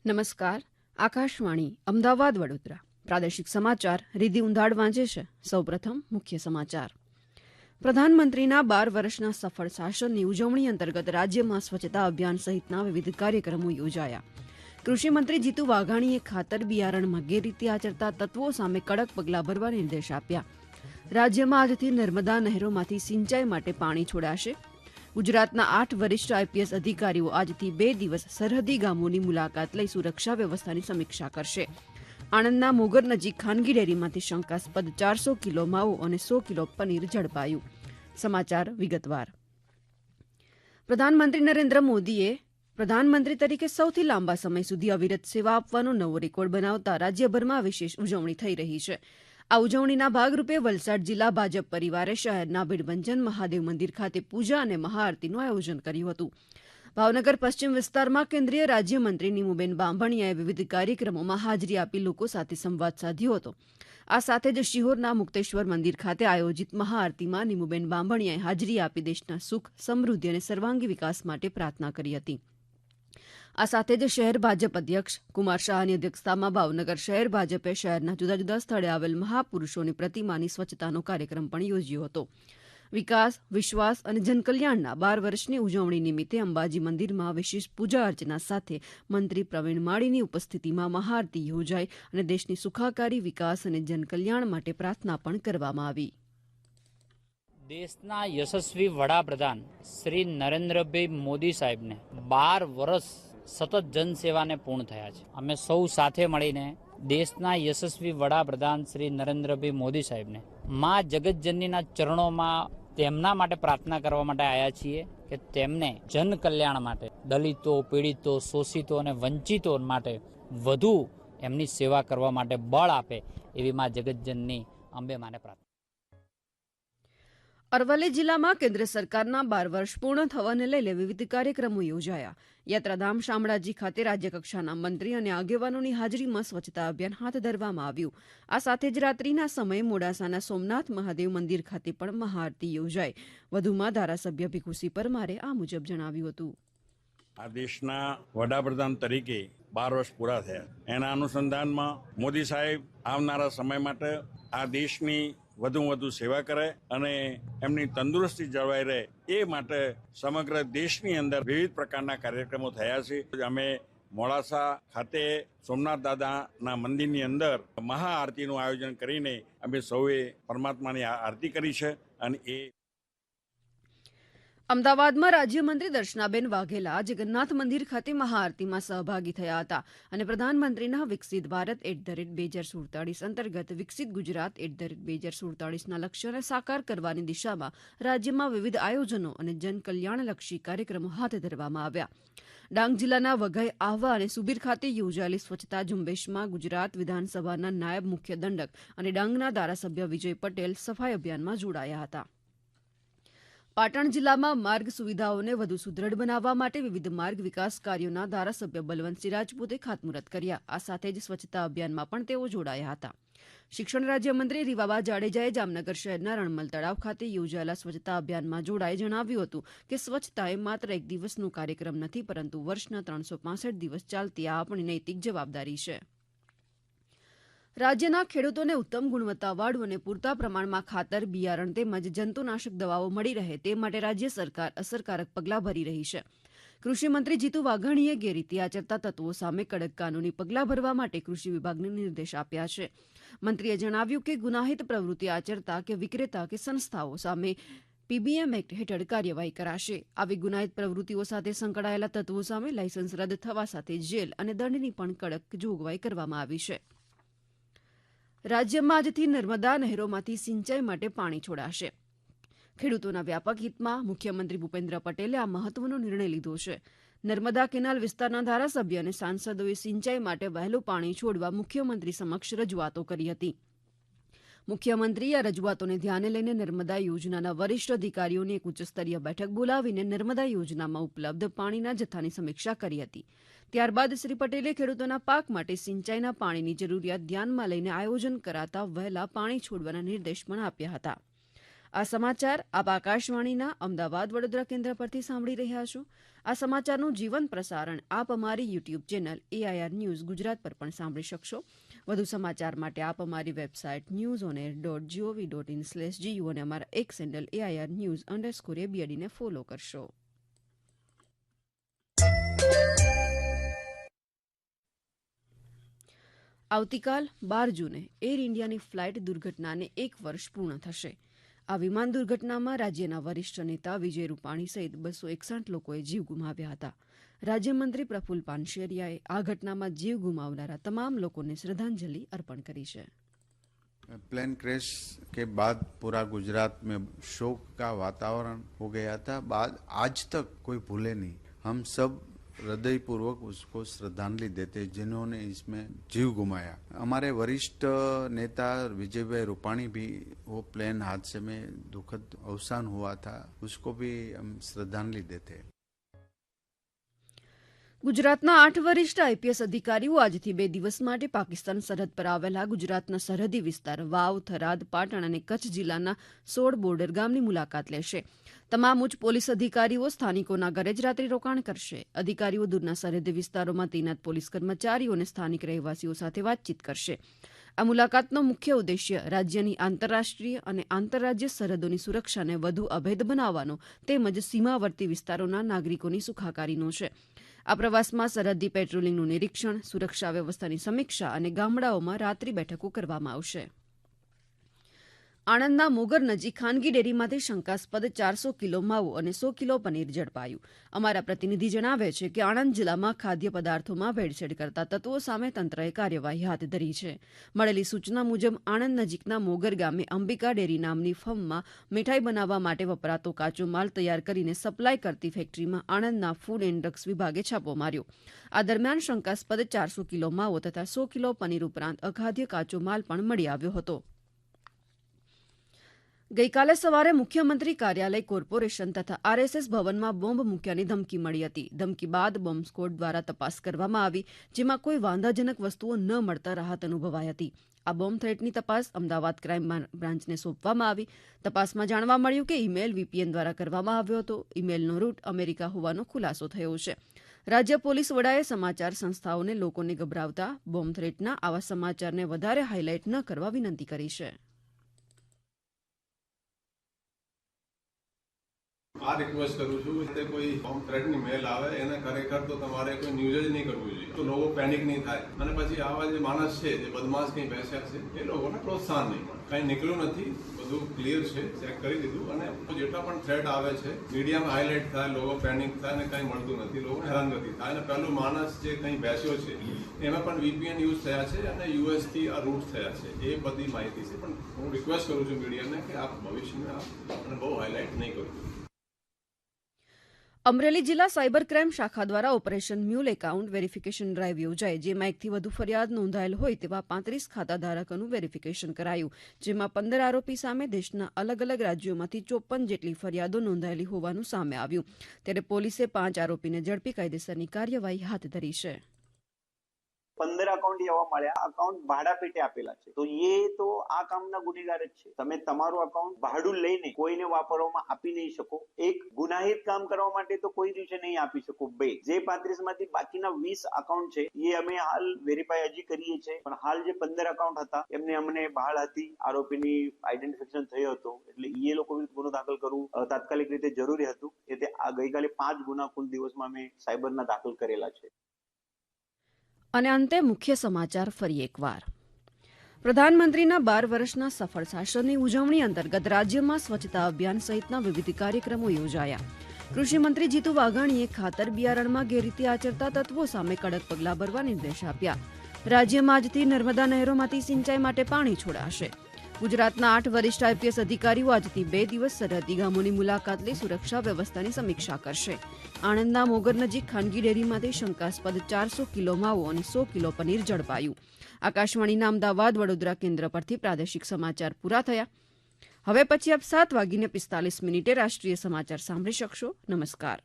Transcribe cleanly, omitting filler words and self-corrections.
નમસ્કાર. આકાશવાણી અમદાવાદ વડોદરા પ્રાદેશિક સમાચાર રીધી ઉંધાડ વાંચે છે. સૌપ્રથમ મુખ્ય સમાચાર. પ્રધાનમંત્રીના 12 વર્ષના સફળ શાસનની ઉજવણી અંતર્ગત રાજ્યમાં સ્વચ્છતા અભિયાન સહિતના વિવિધ કાર્યક્રમો યોજાયા. કૃષિમંત્રી જીતુ વાઘાણીએ ખાતર બિયારણમાં ગેરરીતિ આચરતા તત્વો સામે કડક પગલાં ભરવા નિર્દેશ આપ્યા. રાજ્યમાં આજથી નર્મદા નહેરોમાંથી સિંચાઈ માટે પાણી છોડાશે. ગુજરાતના 8 વરિષ્ઠ આઈપીએસ અધિકારીઓ આજથી 2 દિવસ સરહદી ગામોની મુલાકાત લઈ સુરક્ષા વ્યવસ્થાની સમીક્ષા કરશે. આણંદના મોગર નજીક ખાનગી ડેરીમાંથી શંકાસ્પદ 400 કિલો માવો અને 100 કિલો પનીર ઝડપાયું. સમાચાર વિગતવાર. પ્રધાનમંત્રી નરેન્દ્ર મોદીએ પ્રધાનમંત્રી તરીકે સૌથી લાંબા સમય સુધી અવિરત સેવા આપવાનો નવો રેકોર્ડ બનાવતા રાજ્યભરમાં વિશેષ ઉજવણી થઈ રહી છે. આ ઉજવણીના ભાગરૂપે વલસાડ જિલ્લા ભાજપ પરિવારે શહેરના ભીડભંજન મહાદેવ મંદિર ખાતે પૂજા અને મહાઆરતીનું આયોજન કર્યું હતું. ભાવનગર પશ્ચિમ વિસ્તારમાં કેન્દ્રીય રાજ્યમંત્રી નીમુબેન બાંભણિયાએ વિવિધ કાર્યક્રમોમાં હાજરી આપી લોકો સાથે સંવાદ સાધ્યો હતો. આ સાથે જ શિહોરના મુક્તેશ્વર મંદિર ખાતે આયોજિત મહાઆરતીમાં નીમુબેન બાંભણિયાએ હાજરી આપી દેશના સુખ, સમૃદ્ધિ અને સર્વાંગી વિકાસ માટે પ્રાર્થના કરી હતી. આ સાથે જ શહેર ભાજપ અધ્યક્ષ કુમાર શાહની અધ્યક્ષતામાં ભાવનગર શહેર ભાજપે શહેરના જુદા જુદા સ્થળે આવેલ મહાપુરુષોની પ્રતિમાની સ્વચ્છતાનો કાર્યક્રમ પણ યોજ્યો હતો. વિકાસ, વિશ્વાસ અને જનકલ્યાણના 12 વર્ષની ઉજવણી નિમિત્તે અંબાજી મંદિરમાં વિશેષ પૂજા અર્ચના સાથે મંત્રી પ્રવીણ માળીની ઉપસ્થિતિમાં મહાઆરતી યોજાઈ અને દેશની સુખાકારી, વિકાસ અને જનકલ્યાણ માટે પ્રાર્થના પણ કરવામાં આવી. દેશના યશસ્વી વડાપ્રધાન શ્રી નરેન્દ્રભાઈ મોદી સાહેબને 12 વર્ષ સતત જનસેવાને પૂર્ણ થયા છે. અમે સૌ સાથે મળીને દેશના યશસ્વી વડાપ્રધાન શ્રી નરેન્દ્રભાઈ મોદી સાહેબને મા જગતજનનીના ચરણોમાં તેમના માટે પ્રાર્થના કરવા માટે આવ્યા છીએ કે તેમને જન કલ્યાણ માટે, દલિતો, પીડિતો, શોષિતો અને વંચિતો માટે વધુ એમની સેવા કરવા માટે બળ આપે એવી મા જગતજનની અંબે માને પ્રાર્થના. અરવલ્લી જિલ્લામાં કેન્દ્ર સરકારના 12 વર્ષ પૂર્ણ થવાને લઈને વિવિધ કાર્યક્રમો યોજાયા. યાત્રાધામ શામળાજી ખાતે રાજ્યકક્ષાના મંત્રી અને આગેવાનોની હાજરીમાં સ્વચ્છતા અભિયાન હાથ ધરવામાં આવ્યું. આ સાથે જ રાત્રિના સમયે મોડાસાના સોમનાથ મહાદેવ મંદિર ખાતે પણ મહાઆરતી યોજાઈ. વધુમાં ધારાસભ્ય ભીખુસિંહ પરમારે આ મુજબ જણાવ્યું હતું. આ દેશના વડાપ્રધાન તરીકે 12 વર્ષ પૂરા થયા. એના અનુસંધાનમાં મોદી સાહેબ આવનારા સમય માટે આ દેશની વધુ સેવા કરે અને એમની તંદુરસ્તી જળવાઈ રહે એ માટે સમગ્ર દેશની અંદર વિવિધ પ્રકારના કાર્યક્રમો થયા છે. અમે મોડાસા ખાતે સોમનાથ દાદાના મંદિરની અંદર મહાઆરતીનું આયોજન કરીને અમે સૌએ પરમાત્માની આરતી કરી છે. અને એ અમદાવાદમાં રાજ્યમંત્રી દર્શનાબેન વાઘેલા જગન્નાથ મંદિર ખાતે મહાઆરતીમાં સહભાગી થયા હતા અને પ્રધાનમંત્રીના વિકસિત ભારત @2047 અંતર્ગત વિકસિત ગુજરાત @2047ના લક્ષ્યને સાકાર કરવાની દિશામાં રાજ્યમાં વિવિધ આયોજનો અને જનકલ્યાણલક્ષી કાર્યક્રમો હાથ ધરવામાં આવ્યા. ડાંગ જિલ્લાના વઘઈ, આહવા અને સુબીર ખાતે યોજાયેલી સ્વચ્છતા ઝુંબેશમાં ગુજરાત વિધાનસભાના નાયબ મુખ્ય દંડક અને ડાંગના ધારાસભ્ય વિજય પટેલ સફાઈ અભિયાનમાં જોડાયા હતા. પાટણ જિલ્લામાં માર્ગ સુવિધાઓને વધુ સુદ્રઢ બનાવવા માટે વિવિધ માર્ગ વિકાસ કાર્યોના ધારાસભ્ય બલવંતસિંહ રાજપૂતે ખાતમુહૂર્ત કર્યા. આ સાથે જ સ્વચ્છતા અભિયાનમાં પણ તેઓ જોડાયા હતા. શિક્ષણ રાજ્યમંત્રી રીવાબા જાડેજાએ જામનગર શહેરના રણમલ તળાવ ખાતે યોજાયેલા સ્વચ્છતા અભિયાનમાં જોડાઈ જણાવ્યું હતું કે સ્વચ્છતા એ માત્ર એક દિવસનો કાર્યક્રમ નથી, પરંતુ વર્ષના 365 દિવસ ચાલતી આ આપણી નૈતિક જવાબદારી છે. રાજ્યના ખેડૂતોને ઉત્તમ ગુણવત્તાવાળું અને પૂરતા પ્રમાણમાં ખાતર, બિયારણ તેમજ જંતુનાશક દવાઓ મળી રહે તે માટે રાજ્ય સરકાર અસરકારક પગલાં ભરી રહી છે. કૃષિમંત્રી જીતુ વાઘાણીએ ગેરરીતિ આચરતા તત્વો સામે કડક કાનૂની પગલાં ભરવા માટે કૃષિ વિભાગને નિર્દેશ આપ્યા છે. મંત્રીએ જણાવ્યું કે ગુનાહિત પ્રવૃત્તિ આચરતા કે વિક્રેતા કે સંસ્થાઓ સામે પીબીએમ એક્ટ હેઠળ કાર્યવાહી કરાશે. આવી ગુનાહિત પ્રવૃત્તિઓ સાથે સંકળાયેલા તત્વો સામે લાયસન્સ રદ થવા સાથે જેલ અને દંડની પણ કડક જોગવાઈ કરવામાં આવી છે. રાજ્યમાં આજથી નર્મદા નહેરોમાંથી સિંચાઈ માટે પાણી છોડાશે. ખેડૂતોના વ્યાપક હિતમાં મુખ્યમંત્રી ભૂપેન્દ્ર પટેલે આ મહત્વનો નિર્ણય લીધો છે. નર્મદા કેનાલ વિસ્તારના ધારાસભ્ય અને સાંસદોએ સિંચાઈ માટે વહેલું પાણી છોડવા મુખ્યમંત્રી સમક્ષ રજૂઆતો કરી હતી. મુખ્યમંત્રીએ આ રજૂઆતોને ધ્યાને લઈને નર્મદા યોજનાના વરિષ્ઠ અધિકારીઓની એક ઉચ્ચસ્તરીય બેઠક બોલાવીને નર્મદા યોજનામાં ઉપલબ્ધ પાણીના જથ્થાની સમીક્ષા કરી હતી. ત્યારબાદ શ્રી પટેલે ખેડૂતોના પાક માટે સિંચાઈના પાણીની જરૂરિયાત ધ્યાનમાં લઈને આયોજન કરાતા વહેલા પાણી છોડવાના નિર્દેશ પણ આપ્યા હતા. આ સમાચાર આપ આકાશવાણીના અમદાવાદ વડોદરા કેન્દ્ર પરથી સાંભળી રહ્યા છો. આ સમાચારનું જીવંત પ્રસારણ આપ અમારી YouTube channel AIR news Gujarat પર પણ સાંભળી શકશો. વધુ સમાચાર માટે આપ અમારી વેબસાઇટ newsonair.gov.in/gu અને અમારા એક્સ હેન્ડલ AIR_news_ABD ને ફોલો કરશો. આવતીકાલ 12 જૂને એર ઇન્ડિયાની ફ્લાઇટ દુર્ઘટનાને 1 વર્ષ પૂર્ણ થશે. આ વિમાન દુર્ઘટનામાં રાજ્યના વરિષ્ઠ નેતા વિજય રૂપાણી સહિત 261 લોકોએ જીવ ગુમાવ્યા હતા. રાજ્યમંત્રી પ્રફુલ્લ પાનશેરિયાએ આ ઘટનામાં જીવ ગુમાવનારા તમામ લોકોને શ્રદ્ધાંજલિ અર્પણ કરી છે. प्लेन क्रैश के बाद पूरा गुजरात में शोक का वातावरण हो गया था. बाद आज तक कोई भूले नहीं. हम सब हृदयपूर्वक उसको श्रद्धांजलि देते जिन्होंने इसमें जीव गुमाया. हमारे वरिष्ठ नेता विजय भाई रूपाणी भी वो प्लेन हादसे में दुखद अवसान हुआ था, उसको भी हम श्रद्धांजलि देते. ગુજરાતના 8 વરિષ્ઠ IPS અધિકારીઓ આજથી 2 દિવસ માટે પાકિસ્તાન સરહદ પર આવેલા ગુજરાતના સરહદી વિસ્તાર વાવ, થરાદ, પાટણ અને કચ્છ જિલ્લાના 16 બોર્ડર ગામની મુલાકાત લેશે. તમામ ઉચ્ચ પોલીસ અધિકારીઓ સ્થાનિકોના ઘરે જ રાત્રિ રોકાણ કરશે. અધિકારીઓ દૂરના સરહદી વિસ્તારોમાં તૈનાત પોલીસ કર્મચારીઓ અને સ્થાનિક રહેવાસીઓ સાથે વાતચીત કરશે. આ મુલાકાતનો મુખ્ય ઉદ્દેશ્ય રાજ્યની આંતરરાષ્ટ્રીય અને આંતરરાજ્ય સરહદોની સુરક્ષાને વધુ અભેદ બનાવવાનો તેમજ સીમાવર્તી વિસ્તારોના નાગરિકોની સુખાકારીનો છે. આ પ્રવાસમાં સરહદી પેટ્રોલિંગનું નિરીક્ષણ, સુરક્ષા વ્યવસ્થાની સમીક્ષા અને ગામડાઓમાં રાત્રિ બેઠકો કરવામાં આવશે. આણંદના મોગર નજીક ખાનગી ડેરીમાંથી શંકાસ્પદ 400 કિલો માવો અને 100 કિલો પનીર ઝડપાયું. અમારા પ્રતિનિધિ જણાવે છે કે આણંદ જિલ્લામાં ખાદ્ય પદાર્થોમાં ભેળસેળ કરતા તત્વો સામે તંત્રએ કાર્યવાહી હાથ ધરી છે. મળેલી સૂચના મુજબ આણંદ નજીકના મોગર ગામે અંબિકા ડેરી નામની ફર્મમાં મીઠાઈ બનાવવા માટે વપરાતો કાચો માલ તૈયાર કરીને સપ્લાય કરતી ફેક્ટરીમાં આણંદના ફૂડ એન્ડ ડ્રગ્સ વિભાગે છાપો માર્યો. આ દરમિયાન શંકાસ્પદ 400 કિલો માવો તથા 100 કિલો પનીર ઉપરાંત અખાદ્ય કાચો માલ પણ મળી આવ્યો હતો. ગઈકાલે સવારે મુખ્યમંત્રી કાર્યાલય, કોર્પોરેશન તથા RSS ભવનમાં બોમ્બ મૂક્યાની ધમકી મળી હતી. ધમકી બાદ બોમ્બ સ્ક્વોડ દ્વારા તપાસ કરવામાં આવી, જેમાં કોઈ વાંધાજનક વસ્તુઓ ન મળતા રાહત અનુભવાઈ હતી. આ બોમ્બ થ્રેટની તપાસ અમદાવાદ ક્રાઇમ બ્રાન્ચને સોંપવામાં આવી. તપાસમાં જાણવા મળ્યું કે ઈમેલ VPN દ્વારા કરવામાં આવ્યો હતો. ઈમેલનો રૂટ અમેરિકા હોવાનો ખુલાસો થયો છે. રાજ્ય પોલીસ વડાએ સમાચાર સંસ્થાઓને લોકોને ગભરાવતા બોમ્બ થ્રેટના આવા સમાચારને વધારે હાઇલાઇટ ન કરવા વિનંતી કરી છે. આ રિક્વેસ્ટ કરું છું કે કોઈ બોમ્બ થ્રેટની મેલ આવે એને ખરેખર તો તમારે કોઈ ન્યૂઝ જ નહીં કરવું જોઈએ, તો લોકો પેનિક નહીં થાય અને પછી આવા જે માણસ છે જે બદમાશ કંઈ બેસ્યા છે એ લોકોને પ્રોત્સાહન નહીં મળે. કંઈ નીકળ્યું નથી, બધું ક્લિયર છે, ચેક કરી દીધું. અને જેટલા પણ થ્રેટ આવે છે મીડિયામાં હાઇલાઇટ થાય, લોકો પેનિક થાય અને કંઈ મળતું નથી, લોકો હેરાનગતિ થાય. અને પહેલો માણસ જે કંઈ બેસ્યો છે એમાં પણ VPN યુઝ થયા છે અને US થી આ રૂટ થયા છે, એ બધી માહિતી છે. પણ હું રિક્વેસ્ટ કરું છું મીડિયાને કે આપ ભવિષ્યમાં અને બહુ હાઇલાઇટ નહીં કરવું. અમરેલી જિલ્લા સાયબર ક્રાઇમ શાખા દ્વારા operation mule account verification drive યોજાઈ, જેમાં 1થી વધુ ફરિયાદ નોંધાયેલ હોય તેવા 35 ખાતાધારકોનું વેરિફિકેશન કરાયું. જેમાં 15 આરોપી સામે દેશના અલગ અલગ રાજ્યોમાંથી 54 જેટલી ફરિયાદો નોંધાયેલી હોવાનું સામે આવ્યું. ત્યારે પોલીસે 5 આરોપીને ઝડપી કાયદેસરની કાર્યવાહી હાથ ધરી છે. 15 અકાઉન્ટ એવા મળ્યા, અકાઉન્ટ ભાડા પેટે આપેલા છે. તો એ તો આ કામના ગુનેગાર જ છે. તમે તમારું અકાઉન્ટ ભાડું લઈને કોઈને વાપરવામાં આપી નહીં શકો. એક, ગુનાહિત કામ કરવા માટે તો કોઈ દિવસે નહીં આપી શકો. 2, જે 35 માંથી બાકીના 20 અકાઉન્ટ છે એ અમે હાલ વેરીફાઈ હજી કરીએ છીએ, પણ હાલ જે 15 અકાઉન્ટ હતા એમને અમને બહાર હતી આરોપીની આઈડેન્ટિફિકેશન થયો હતો, એટલે એ લોકો વિરુદ્ધ ગુનો દાખલ કરવું તાત્કાલિક રીતે જરૂરી હતું. એટલે આ ગઈકાલે 5 ગુના કુલ દિવસમાં અમે સાયબરના દાખલ કરેલા છે. અને અંતે મુખ્ય સમાચાર ફરી એકવાર. પ્રધાનમંત્રીના 12 વર્ષના સફળ શાસનની ઉજવણી અંતર્ગત રાજ્યમાં સ્વચ્છતા અભિયાન સહિતના વિવિધ કાર્યક્રમો યોજાયા. કૃષિમંત્રી જીતુ વાઘાણીએ ખાતર બિયારણમાં ગેરરીતિ આચરતા તત્વો સામે કડક પગલાં ભરવા નિર્દેશ આપ્યા. રાજ્યમાં આજથી નર્મદા નહેરોમાંથી સિંચાઈ માટે પાણી છોડાશે. ગુજરાતના 8 વરિષ્ઠ IPS અધિકારીઓ આજથી 2 દિવસ સરહદી ગામોની મુલાકાત લઈ સુરક્ષા વ્યવસ્થાની સમીક્ષા કરશે. આણંદના મોગર નજીક ખાનગી ડેરીમાંથી શંકાસ્પદ 400 કિલો માવો અને 100 કિલો પનીર ઝડપાયું. આકાશવાણીના અમદાવાદ વડોદરા કેન્દ્ર પરથી પ્રાદેશિક સમાચાર પૂરા થયા. હવે પછી આપ 7:45 રાષ્ટ્રીય સમાચાર સાંભળી શકશો. નમસ્કાર.